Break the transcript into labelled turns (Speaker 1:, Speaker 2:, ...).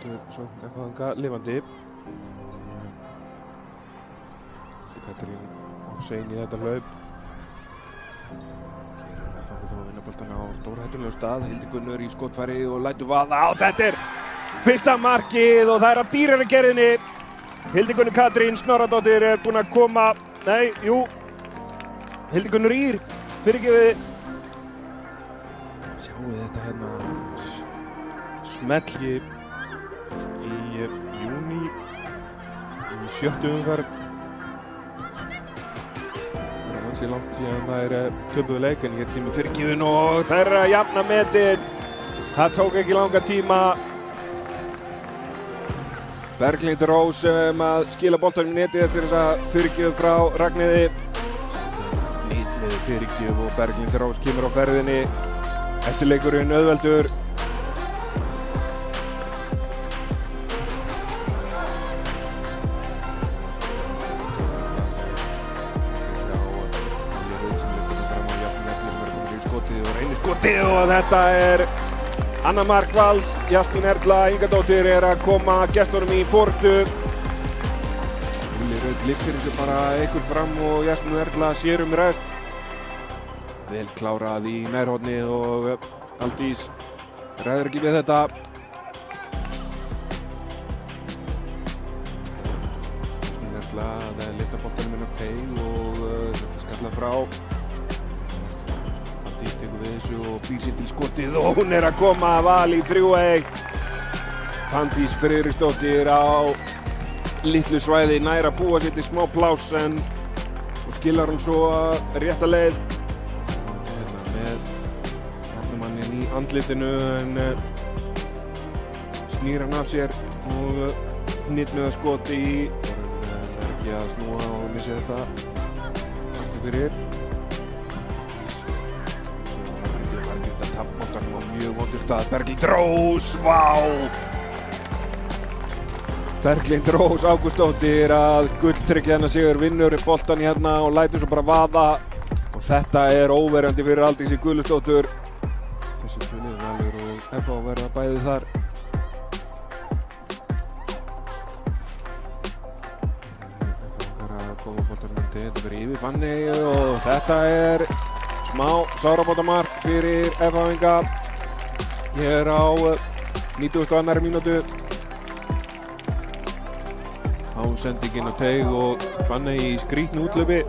Speaker 1: heldur sókn F-fanga lifandi. Katrín of sein í þetta hlaup. Gerir F-fanga þá að vinna boltana á stórhættulegum stað. Hildigunnur í skotfæri og lætur vaða á. Þetta er fyrsta markið og það er af dýrari gerðinni. Hildigunnur Katrín Snorradóttir er búin að koma. Nei, jú. Hildigunnur Ýr. Fyrirgefið. Sjáu þetta hérna. Smelli í júní í 7. umferð. Það er ansi langt síðan það er töpuðu leik en hér kemur fyrirgefin og það er að jafna metin. Það tók ekki langa tíma. Berglind Rós að skila boltanum í netið eftir þessa fyrirgjöf frá Ragnheiði. Nýtt með fyrirgjöf og Berglind Rós kemur á ferðinni. Eftir leikurinn auðveldur. Og þetta er annað mark Vals. Jasmín Erla Ingadóttir er að koma gestunum í forystu. Júlí Rödd lyftir þessu bara einhvern fram og Jasmín Erla sér rest. Vel klárað í nærhornið og Aldís ræður ekki við þetta. Jasmín Erla að lyfta boltanum inn á teig og þetta skalla frá. Fandís tekur við þessu og býr sér til skotið og hún er að koma Val í 3-1. Fandís Friðriksdóttir á litlu svæði nær að búa sér til smá pláss en og skilar hún svo rétta leið. Hérna með varnarmanninn í andlitinu en snýr hann af sér og hnit með að skoti í. Það er ekki að snúa og missa þetta aftur fyrir. Tapboltanum á mjög vondur stað. Berglind Rós, vá! Berglind Rós Ágústsdóttir að gulltryggja hennar sigur, vinnur boltan í hérna og lætur svo bara vaða og þetta er óverjandi fyrir Aldísi Guðlusdóttur. Þessi tvö Valur og FH verða bæði þar. FH að koma boltanum til þetta fyrir yfir Fanney og þetta er smá sárabótamark fyrir F-fanga hér á 92. mínútu. Ásendingin á teig og Fanney í skrýtnu útlaupi.